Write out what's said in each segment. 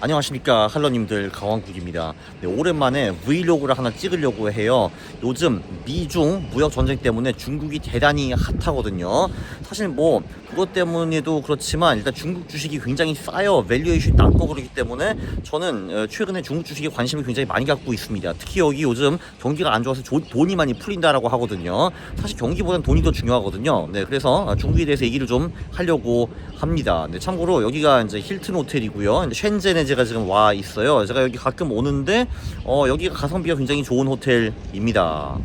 안녕하십니까 할러님들, 강원국입니다. 네, 오랜만에 브이로그를 하나 찍으려고 해요. 요즘 미중 무역 전쟁 때문에 중국이 대단히 핫하거든요. 사실 뭐 그것 때문에도 그렇지만 일단 중국 주식이 굉장히 싸요. 밸류에이션이 낮고 그러기 때문에 저는 최근에 중국 주식에 관심을 굉장히 많이 갖고 있습니다. 특히 여기 요즘 경기가 안 좋아서 돈이 많이 풀린다라고 하거든요. 사실 경기보다는 돈이 더 중요하거든요. 네, 그래서 중국에 대해서 얘기를 좀 하려고 합니다. 네, 참고로 여기가 이제 힐튼 호텔이고요. 쉔젠에 제가 지금 와 있어요. 제가 여기 가끔 오는데 여기가 가성비가 굉장히 좋은 호텔입니다.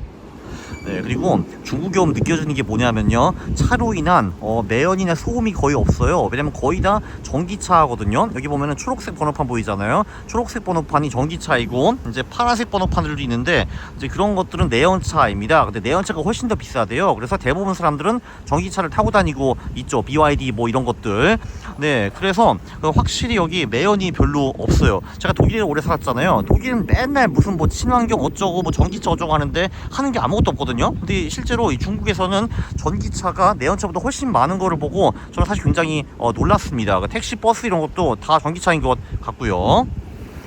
네, 그리고 중국이 오면 느껴지는 게 뭐냐면요, 차로 인한 매연이나 소음이 거의 없어요. 왜냐면 거의 다 전기차거든요. 여기 보면은 초록색 번호판 보이잖아요. 초록색 번호판이 전기차이고, 이제 파란색 번호판들도 있는데 이제 그런 것들은 내연차입니다. 근데 내연차가 훨씬 더 비싸대요. 그래서 대부분 사람들은 전기차를 타고 다니고 있죠. BYD 뭐 이런 것들. 네, 그래서 확실히 여기 매연이 별로 없어요. 제가 독일에 오래 살았잖아요. 독일은 맨날 무슨 뭐 친환경 어쩌고 뭐 전기차 어쩌고 하는데 하는 게 아무것도 없거든요. 근데 실제로 이 중국에서는 전기차가 내연차보다 훨씬 많은 거를 보고 저는 사실 굉장히 놀랐습니다. 택시, 버스 이런 것도 다 전기차인 것 같고요.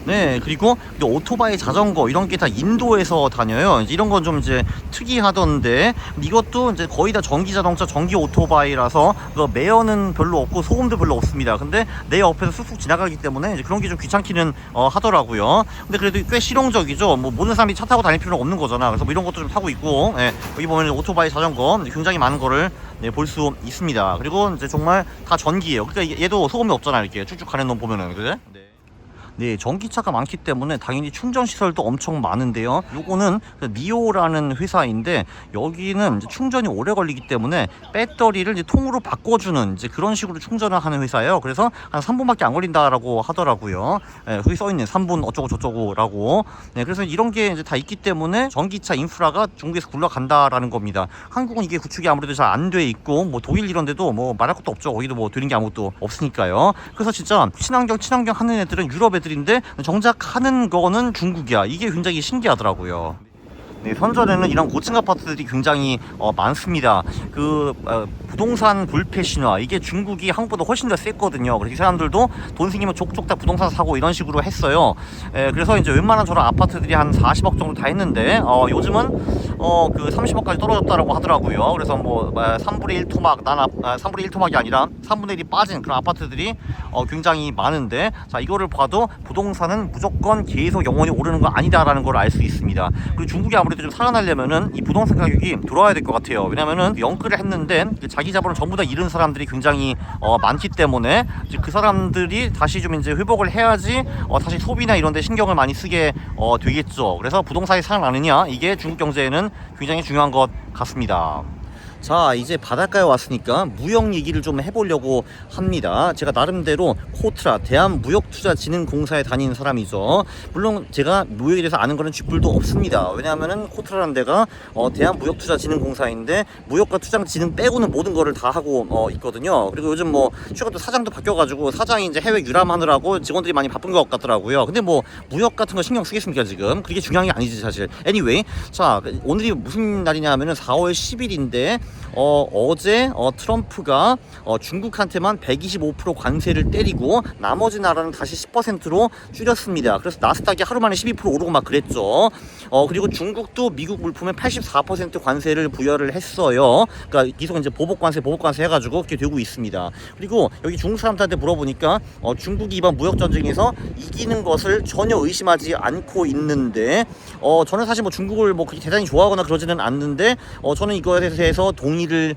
네, 그리고 오토바이, 자전거 이런 게 다 인도에서 다녀요. 이런 건 좀 이제 특이하던데, 이것도 이제 거의 다 전기 자동차, 전기 오토바이라서 매연은 별로 없고 소음도 별로 없습니다. 근데 내 옆에서 쑥쑥 지나가기 때문에 이제 그런 게 좀 귀찮기는 하더라고요. 근데 그래도 꽤 실용적이죠. 뭐 모든 사람이 차 타고 다닐 필요는 없는 거잖아. 그래서 뭐 이런 것도 좀 타고 있고, 네, 여기 보면 오토바이, 자전거 굉장히 많은 거를 볼 수 있습니다. 그리고 이제 정말 다 전기예요. 그러니까 얘도 소음이 없잖아. 이렇게 쭉쭉 가는 놈 보면은, 그래? 네. 네, 전기차가 많기 때문에 당연히 충전 시설도 엄청 많은데요. 요거는 니오라는 회사인데 여기는 이제 충전이 오래 걸리기 때문에 배터리를 이제 통으로 바꿔주는 이제 그런 식으로 충전을 하는 회사예요. 그래서 한 3분밖에 안 걸린다라고 하더라고요. 네, 거기 써있네. 3분 어쩌고 저쩌고라고. 네, 그래서 이런 게 이제 다 있기 때문에 전기차 인프라가 중국에서 굴러간다라는 겁니다. 한국은 이게 구축이 아무래도 잘 안 돼 있고, 뭐 독일 이런 데도 뭐 말할 것도 없죠. 거기도 뭐 되는 게 아무것도 없으니까요. 그래서 진짜 친환경 하는 애들은 유럽 애들인데 정작 하는 거는 중국이야. 이게 굉장히 신기하더라고요. 네, 선전에는 이런 고층 아파트들이 굉장히 많습니다. 부동산 불패 신화, 이게 중국이 한국보다 훨씬 더 셌거든요. 그래서 이 사람들도 돈 생기면 족족 다 부동산 사고 이런 식으로 했어요. 그래서 이제 웬만한 저런 아파트들이 한 40억 정도 다 했는데 요즘은 30억까지 떨어졌다라고 하더라고요. 그래서 뭐 3분의 1 토막, 3분의 1 토막이 아니라 3분의 1이 빠진 그런 아파트들이 굉장히 많은데, 자, 이거를 봐도 부동산은 무조건 계속 영원히 오르는 거 아니다라는 걸 알 수 있습니다. 그리고 중국이 아무래도 좀 살아나려면은 이 부동산 가격이 들어와야 될 것 같아요. 왜냐면은 영끌을 했는데 자기 자본을 전부 다 잃은 사람들이 굉장히 많기 때문에 이제 그 사람들이 다시 좀 이제 회복을 해야지 다시 소비나 이런 데 신경을 많이 쓰게 되겠죠. 그래서 부동산이 살아나느냐, 이게 중국 경제에는 굉장히 중요한 것 같습니다. 자, 이제 바닷가에 왔으니까 무역 얘기를 좀 해보려고 합니다. 제가 나름대로 코트라, 대한무역투자진흥공사에 다니는 사람이죠. 물론 제가 무역에 대해서 아는 거는 쥐뿔도 없습니다. 왜냐하면은 코트라라는 데가 대한무역투자진흥공사인데 무역과 투자진흥 빼고는 모든 거를 다 하고 있거든요. 그리고 요즘 뭐 최근 또 사장도 바뀌어가지고 사장이 이제 해외 유람하느라고 직원들이 많이 바쁜 것 같더라고요. 근데 뭐 무역 같은 거 신경 쓰겠습니까 지금? 그게 중요한 게 아니지 사실. Anyway, 자, 오늘이 무슨 날이냐 하면은 4월 10일인데 어제 트럼프가 중국한테만 125% 관세를 때리고 나머지 나라는 다시 10%로 줄였습니다. 그래서 나스닥이 하루 만에 12% 오르고 막 그랬죠. 그리고 중국도 미국 물품에 84% 관세를 부여를 했어요. 그러니까 계속 이제 보복 관세 해가지고 그렇게 되고 있습니다. 그리고 여기 중국 사람들한테 물어보니까 중국이 이번 무역 전쟁에서 이기는 것을 전혀 의심하지 않고 있는데, 저는 사실 뭐 중국을 뭐 그렇게 대단히 좋아하거나 그러지는 않는데 저는 이거에 대해서 동의를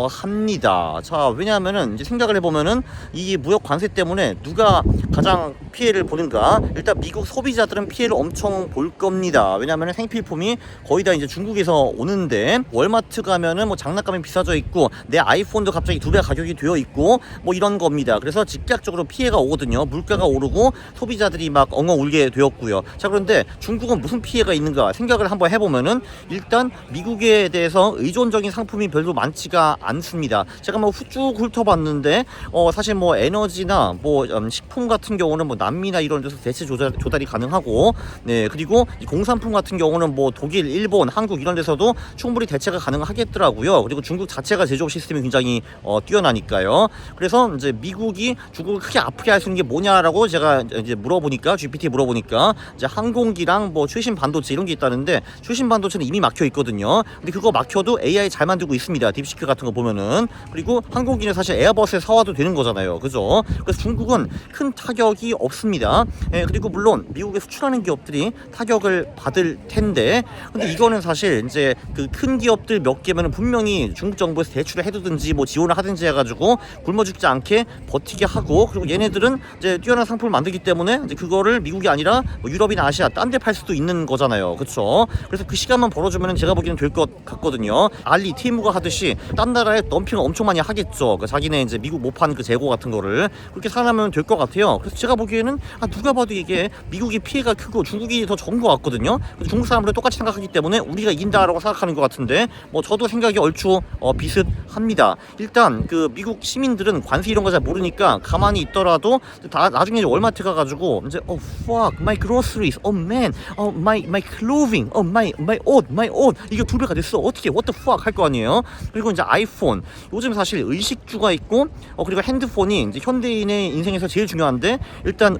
합니다. 자, 왜냐하면은 이제 생각을 해보면은 이 무역 관세 때문에 누가 가장 피해를 보는가? 일단 미국 소비자들은 피해를 엄청 볼 겁니다. 왜냐하면은 생필품이 거의 다 이제 중국에서 오는데, 월마트 가면은 뭐 장난감이 비싸져 있고 내 아이폰도 갑자기 2배 가격이 되어 있고 뭐 이런 겁니다. 그래서 직접적으로 피해가 오거든요. 물가가 오르고 소비자들이 막 엉엉 울게 되었고요. 자, 그런데 중국은 무슨 피해가 있는가 생각을 한번 해보면은, 일단 미국에 대해서 의존적인 상품이 별로 많지가 않습니다. 제가 뭐 쭉 훑어봤는데 사실 뭐 에너지나 뭐 식품 같은 경우는 뭐 남미나 이런 데서 대체 조달이 가능하고, 네, 그리고 이 공산품 같은 경우는 뭐 독일, 일본, 한국 이런 데서도 충분히 대체가 가능하겠더라고요. 그리고 중국 자체가 제조업 시스템이 굉장히 뛰어나니까요. 그래서 이제 미국이 중국을 크게 아프게 할 수 있는 게 뭐냐라고 제가 이제 물어보니까, GPT 물어보니까 이제 항공기랑 뭐 최신 반도체 이런 게 있다는데, 최신 반도체는 이미 막혀 있거든요. 근데 그거 막혀도 AI 잘 만들고 있습니다. 딥시크 같은 거 보면은. 그리고 항공기는 사실 에어버스에 사와도 되는 거잖아요. 그죠? 그래서 중국은 큰 타격이 없습니다. 예, 그리고 물론 미국에 수출하는 기업들이 타격을 받을 텐데, 근데 이거는 사실 이제 그 큰 기업들 몇 개면은 분명히 중국 정부에서 대출을 해두든지 뭐 지원을 하든지 해가지고 굶어 죽지 않게 버티게 하고, 그리고 얘네들은 이제 뛰어난 상품을 만들기 때문에 이제 그거를 미국이 아니라 뭐 유럽이나 아시아 딴 데 팔 수도 있는 거잖아요. 그렇죠? 그래서 그 시간만 벌어주면 제가 보기에는 될 것 같거든요. 알리, 티무가 하듯이 딴 나라에 덤핑을 엄청 많이 하겠죠. 그 자기네 이제 미국 못 파는 그 재고 같은 거를 그렇게 살아나면 될 것 같아요. 그래서 제가 보기에는 누가 봐도 이게 미국이 피해가 크고 중국이 더 적은 것 같거든요. 중국 사람들은 똑같이 생각하기 때문에 우리가 이긴다라고 생각하는 것 같은데, 뭐 저도 생각이 얼추 비슷합니다. 일단 그 미국 시민들은 관세 이런 거 잘 모르니까 가만히 있더라도 다 나중에 월마트 가가지고 이제 fuck my groceries, man, my clothing, my 옷 이게 2배가 됐어. 어떻게 what the fuck 할 거 아니에요. 그리고 이제 아이폰, 요즘 사실 의식주가 있고 그리고 핸드폰이 이제 현대인의 인생에서 제일 중요한데, 일단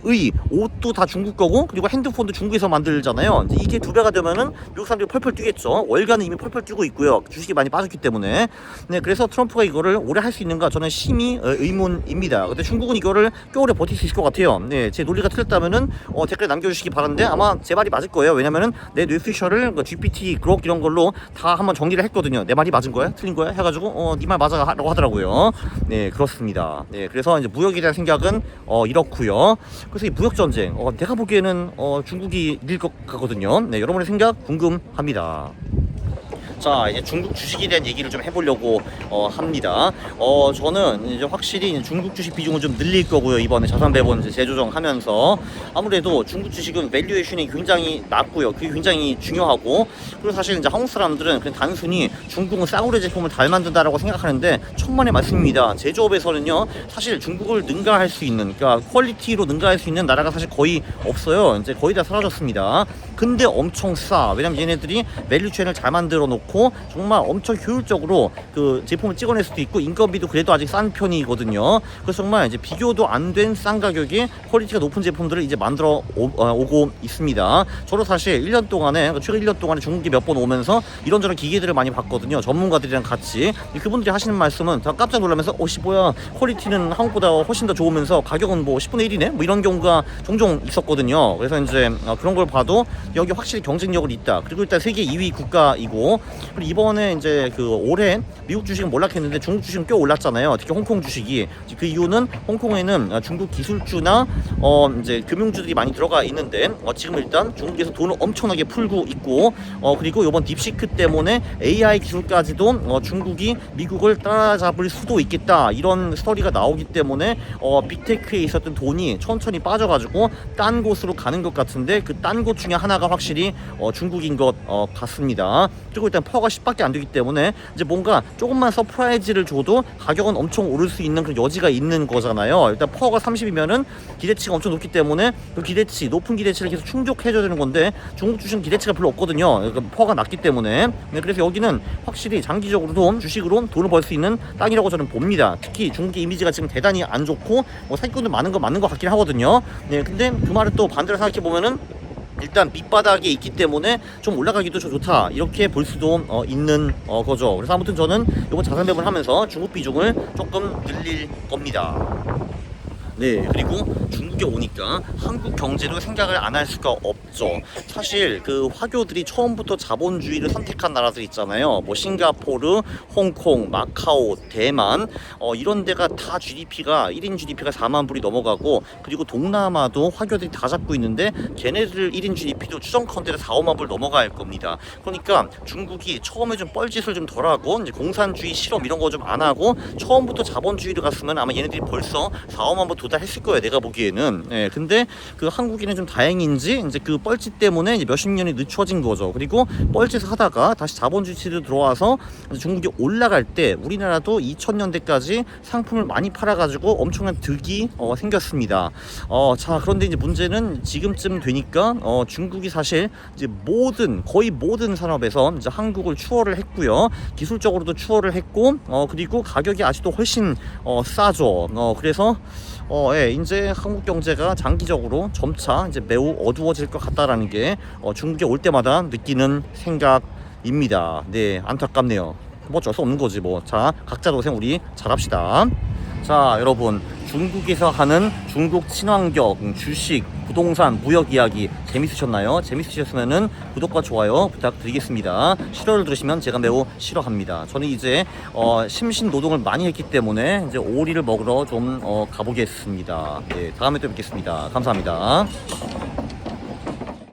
옷도 다 중국 거고, 그리고 핸드폰도 중국에서 만들잖아요. 이제 이게 2배가 되면은 미국 사람들이 펄펄 뛰겠죠. 월가는 이미 펄펄 뛰고 있고요. 주식이 많이 빠졌기 때문에. 네, 그래서 트럼프가 이거를 오래 할 수 있는가 저는 심히 의문입니다. 근데 중국은 이거를 꽤 오래 버틸 수 있을 것 같아요. 네, 제 논리가 틀렸다면은 댓글에 남겨주시기 바라는데 아마 제 말이 맞을 거예요. 왜냐면은 내 뇌피셜을 GPT, 그록 이런 걸로 다 한번 정리를 했거든요. 내 말이 맞은 거야? 틀린 거야? 해가지고 네 말 맞아라고 하더라고요. 네, 그렇습니다. 네, 그래서 이제 무역에 대한 생각은 이렇고요. 그래서 이 무역 전쟁 내가 보기에는 중국이 이길 것 같거든요. 네, 여러분의 생각 궁금합니다. 자, 이제 중국 주식에 대한 얘기를 좀 해보려고 합니다. 저는 이제 확실히 이제 중국 주식 비중을 좀 늘릴 거고요. 이번에 자산 배분 이제 재조정하면서 아무래도 중국 주식은 밸류에이션이 굉장히 낮고요. 그게 굉장히 중요하고, 그리고 사실 이제 한국 사람들은 그냥 단순히 중국은 싸구려 제품을 잘 만든다라고 생각하는데 천만의 말씀입니다. 제조업에서는요, 사실 중국을 능가할 수 있는, 그러니까 퀄리티로 능가할 수 있는 나라가 사실 거의 없어요. 이제 거의 다 사라졌습니다. 근데 엄청 싸. 왜냐면 얘네들이 밸류체인을 잘 만들어 놓고 정말 엄청 효율적으로 그 제품을 찍어낼 수도 있고, 인건비도 그래도 아직 싼 편이거든요. 그래서 정말 이제 비교도 안 된 싼 가격에 퀄리티가 높은 제품들을 이제 만들어 오고 있습니다. 저도 사실 1년 동안에, 최근 1년 동안에 중국에 몇 번 오면서 이런저런 기계들을 많이 봤거든요. 전문가들이랑 같이. 그분들이 하시는 말씀은 다 깜짝 놀라면서 뭐야, 퀄리티는 한국보다 훨씬 더 좋으면서 가격은 뭐 10분의 1이네? 뭐 이런 경우가 종종 있었거든요. 그래서 이제 그런 걸 봐도 여기 확실히 경쟁력은 있다. 그리고 일단 세계 2위 국가이고, 그리고 이번에 이제 그 올해 미국 주식은 몰락했는데 중국 주식은 꽤 올랐잖아요. 특히 홍콩 주식이. 그 이유는 홍콩에는 중국 기술주나 이제 금융주들이 많이 들어가 있는데 지금 일단 중국에서 돈을 엄청나게 풀고 있고, 그리고 이번 딥시크 때문에 AI 기술까지도 중국이 미국을 따라잡을 수도 있겠다, 이런 스토리가 나오기 때문에 빅테크에 있었던 돈이 천천히 빠져가지고 딴 곳으로 가는 것 같은데, 그 딴 곳 중에 하나가 확실히 중국인 것 같습니다. 그리고 일단 퍼가 10밖에 안 되기 때문에 이제 뭔가 조금만 서프라이즈를 줘도 가격은 엄청 오를 수 있는 그런 여지가 있는 거잖아요. 일단 퍼가 30이면은 기대치가 엄청 높기 때문에 그 기대치, 높은 기대치를 계속 충족해줘야 되는 건데, 중국 주식은 기대치가 별로 없거든요. 그러니까 퍼가 낮기 때문에. 네, 그래서 여기는 확실히 장기적으로도 주식으로 돈을 벌 수 있는 땅이라고 저는 봅니다. 특히 중국의 이미지가 지금 대단히 안 좋고 사기꾼들 많은 거 맞는 것 같긴 하거든요. 네, 근데 그 말을 또 반대로 생각해 보면은 일단 밑바닥에 있기 때문에 좀 올라가기도 좋다, 이렇게 볼 수도 있는 거죠. 그래서 아무튼 저는 이번 자산 배분을 하면서 중국 비중을 조금 늘릴 겁니다. 네, 그리고 중국에 오니까 한국 경제도 생각을 안 할 수가 없죠. 사실 그 화교들이 처음부터 자본주의를 선택한 나라들 있잖아요. 뭐 싱가포르, 홍콩, 마카오, 대만 이런 데가 다 GDP가 1인 GDP가 4만 불이 넘어가고, 그리고 동남아도 화교들이 다 잡고 있는데 걔네들 1인 GDP도 추정컨대 4, 5만 불 넘어갈 겁니다. 그러니까 중국이 처음에 좀 뻘짓을 좀 덜하고 이제 공산주의 실험 이런 거 좀 안 하고 처음부터 자본주의를 갔으면 아마 얘네들이 벌써 4, 5만 불 다 했을 거예요, 내가 보기에는. 예, 근데 그 한국인은 좀 다행인지 이제 그 뻘짓 때문에 이제 몇십 년이 늦춰진 거죠. 그리고 뻘짓을 하다가 다시 자본주의 시대로 들어와서 중국이 올라갈 때 우리나라도 2000년대까지 상품을 많이 팔아가지고 엄청난 득이 생겼습니다. 자, 그런데 이제 문제는 지금쯤 되니까 중국이 사실 이제 거의 모든 산업에서 이제 한국을 추월을 했고요. 기술적으로도 추월을 했고, 그리고 가격이 아직도 훨씬 싸죠. 그래서 예, 이제 한국 경제가 장기적으로 점차 이제 매우 어두워질 것 같다라는 게 중국에 올 때마다 느끼는 생각입니다. 네, 안타깝네요. 뭐 어쩔 수 없는 거지 뭐. 자, 각자 도생 우리 잘합시다. 자, 여러분, 중국에서 하는 중국 친환경 주식, 부동산, 무역 이야기 재밌으셨나요? 재밌으셨으면은 구독과 좋아요 부탁드리겠습니다. 싫어를 들으시면 제가 매우 싫어합니다. 저는 이제 심신 노동을 많이 했기 때문에 이제 오리를 먹으러 좀 가보겠습니다. 네, 다음에 또 뵙겠습니다. 감사합니다.